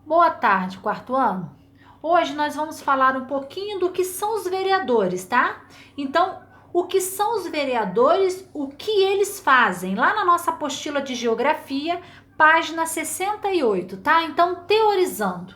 Boa tarde, quarto ano. Hoje nós vamos falar um pouquinho do que são os vereadores, tá? Então, o que são os vereadores, o que eles fazem? Lá na nossa apostila de geografia, página 68, tá? Então, teorizando.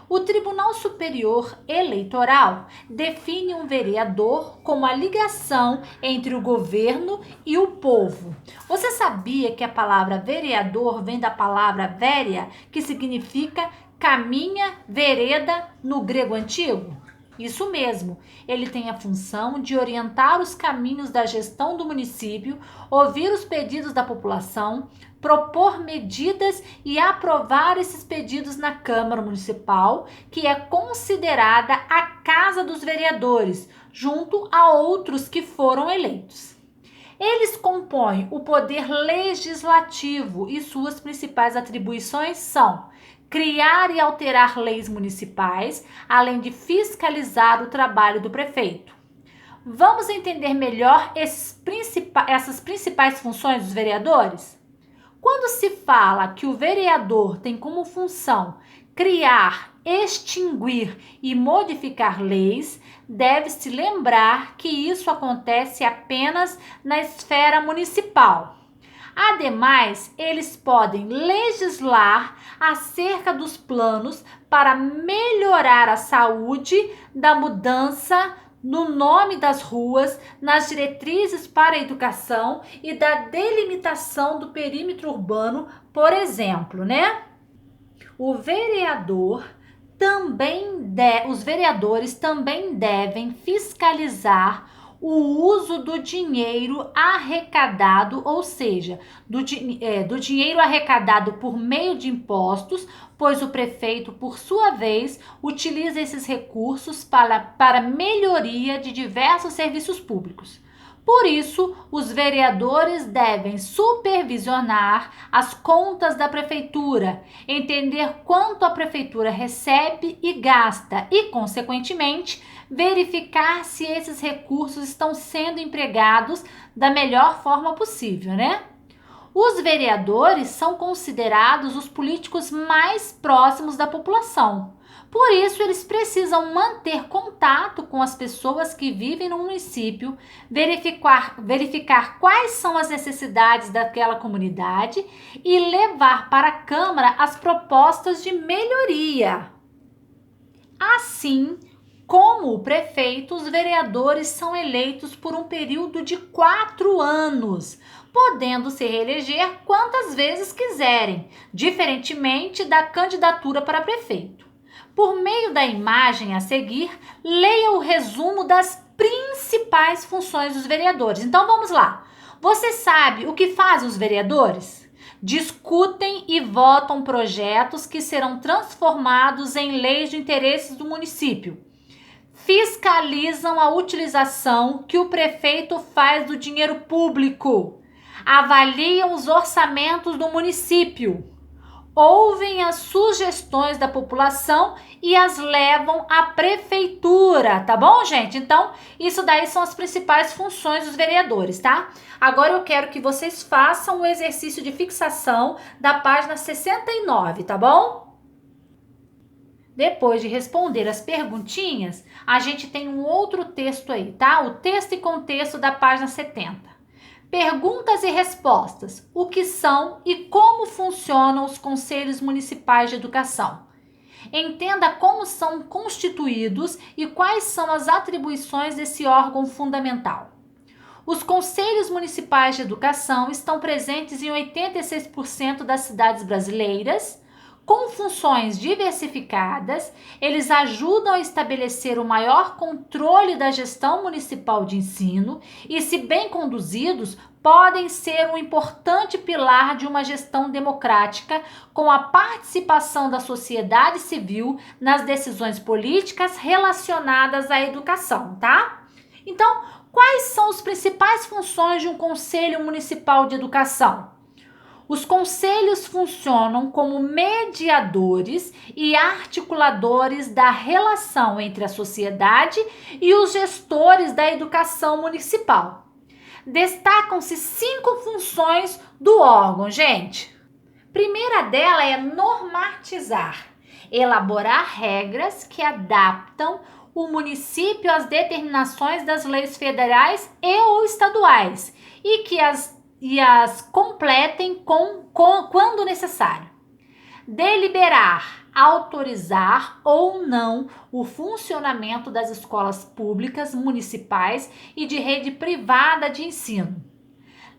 O Tribunal Superior Eleitoral define um vereador como a ligação entre o governo e o povo. Você sabia que a palavra vereador vem da palavra véria, que significa caminha, vereda no grego antigo? Isso mesmo, ele tem a função de orientar os caminhos da gestão do município, ouvir os pedidos da população, propor medidas e aprovar esses pedidos na Câmara Municipal, que é considerada a Casa dos Vereadores, junto a outros que foram eleitos. Eles compõem o poder legislativo e suas principais atribuições são criar e alterar leis municipais, além de fiscalizar o trabalho do prefeito. Vamos entender melhor essas principais funções dos vereadores? Quando se fala que o vereador tem como função criar, extinguir e modificar leis, deve-se lembrar que isso acontece apenas na esfera municipal. Ademais, eles podem legislar acerca dos planos para melhorar a saúde, da mudança no nome das ruas, nas diretrizes para a educação e da delimitação do perímetro urbano, por exemplo, né? O vereador os vereadores também devem fiscalizar o uso do dinheiro arrecadado, ou seja, do dinheiro arrecadado por meio de impostos, pois o prefeito, por sua vez, utiliza esses recursos para melhoria de diversos serviços públicos. Por isso, os vereadores devem supervisionar as contas da prefeitura, entender quanto a prefeitura recebe e gasta e, consequentemente, verificar se esses recursos estão sendo empregados da melhor forma possível, né? Os vereadores são considerados os políticos mais próximos da população. Por isso, eles precisam manter contato com as pessoas que vivem no município, verificar quais são as necessidades daquela comunidade e levar para a Câmara as propostas de melhoria. Assim, como o prefeito, os vereadores são eleitos por um período de 4 anos, podendo se reeleger quantas vezes quiserem, diferentemente da candidatura para prefeito. Por meio da imagem a seguir, leia o resumo das principais funções dos vereadores. Então vamos lá. Você sabe o que fazem os vereadores? Discutem e votam projetos que serão transformados em leis de interesses do município. Fiscalizam a utilização que o prefeito faz do dinheiro público. Avaliam os orçamentos do município. Ouvem as sugestões da população e as levam à prefeitura, tá bom, gente? Então, isso daí são as principais funções dos vereadores, tá? Agora eu quero que vocês façam o exercício de fixação da página 69, tá bom? Depois de responder as perguntinhas, a gente tem um outro texto aí, tá? O texto e contexto da página 70. Perguntas e respostas. O que são e como funcionam os conselhos municipais de educação? Entenda como são constituídos e quais são as atribuições desse órgão fundamental. Os conselhos municipais de educação estão presentes em 86% das cidades brasileiras. Com funções diversificadas, eles ajudam a estabelecer o maior controle da gestão municipal de ensino e, se bem conduzidos, podem ser um importante pilar de uma gestão democrática com a participação da sociedade civil nas decisões políticas relacionadas à educação, tá? Então, quais são as principais funções de um Conselho Municipal de Educação? Os conselhos funcionam como mediadores e articuladores da relação entre a sociedade e os gestores da educação municipal. Destacam-se 5 funções do órgão, gente. Primeira dela é normatizar. elaborar regras que adaptam o município às determinações das leis federais e ou estaduais e que as completem quando necessário. Deliberar, autorizar ou não o funcionamento das escolas públicas, municipais e de rede privada de ensino.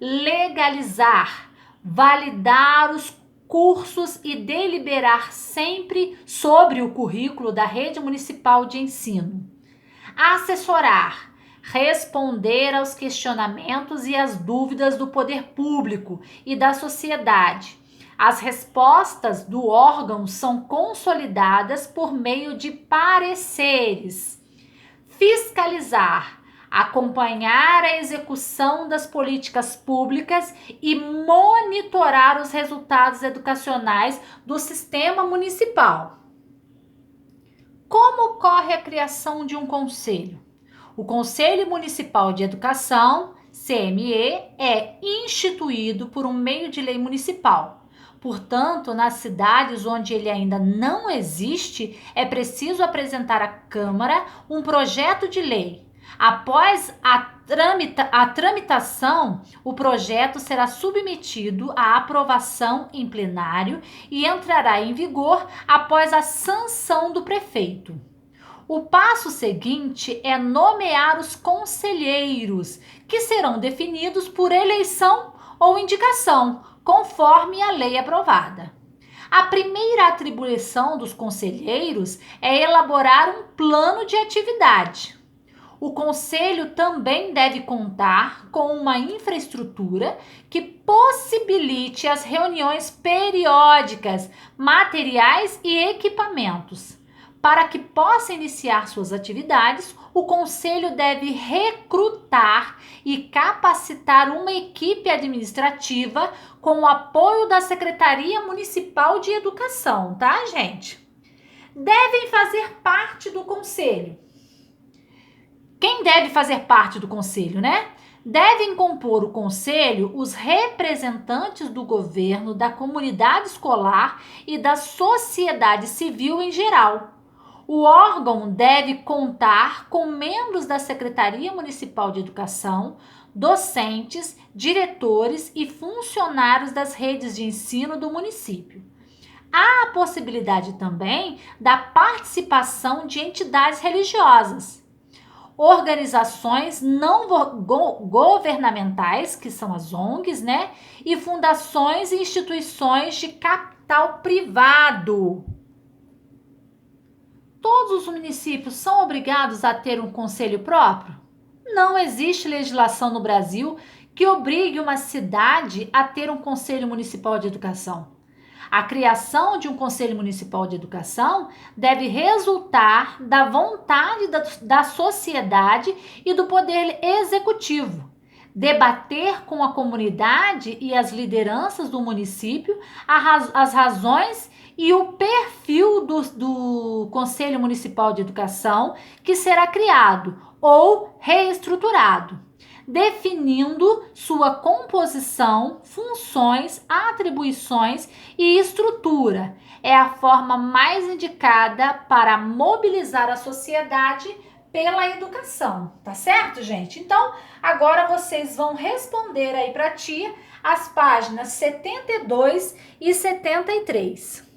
Legalizar, validar os cursos e deliberar sempre sobre o currículo da rede municipal de ensino. Assessorar, responder aos questionamentos e às dúvidas do poder público e da sociedade. As respostas do órgão são consolidadas por meio de pareceres. Fiscalizar, acompanhar a execução das políticas públicas e monitorar os resultados educacionais do sistema municipal. Como ocorre a criação de um conselho? O Conselho Municipal de Educação, CME, é instituído por um meio de lei municipal. Portanto, nas cidades onde ele ainda não existe, é preciso apresentar à Câmara um projeto de lei. Após a tramitação, o projeto será submetido à aprovação em plenário e entrará em vigor após a sanção do prefeito. O passo seguinte é nomear os conselheiros, que serão definidos por eleição ou indicação, conforme a lei aprovada. A primeira atribuição dos conselheiros é elaborar um plano de atividade. O conselho também deve contar com uma infraestrutura que possibilite as reuniões periódicas, materiais e equipamentos. Para que possa iniciar suas atividades, o conselho deve recrutar e capacitar uma equipe administrativa com o apoio da Secretaria Municipal de Educação, tá, gente? Devem fazer parte do conselho. Quem deve fazer parte do conselho, né? Devem compor o conselho os representantes do governo, da comunidade escolar e da sociedade civil em geral. O órgão deve contar com membros da Secretaria Municipal de Educação, docentes, diretores e funcionários das redes de ensino do município. Há a possibilidade também da participação de entidades religiosas, organizações não governamentais, que são as ONGs, né? E fundações e instituições de capital privado. Todos os municípios são obrigados a ter um conselho próprio? Não existe legislação no Brasil que obrigue uma cidade a ter um conselho municipal de educação. A criação de um conselho municipal de educação deve resultar da vontade da sociedade e do poder executivo. Debater com a comunidade e as lideranças do município as razões e o perfil do Conselho Municipal de Educação que será criado ou reestruturado, definindo sua composição, funções, atribuições e estrutura. É a forma mais indicada para mobilizar a sociedade pela educação, tá certo, gente? Então, agora vocês vão responder aí para a tia as páginas 72 e 73.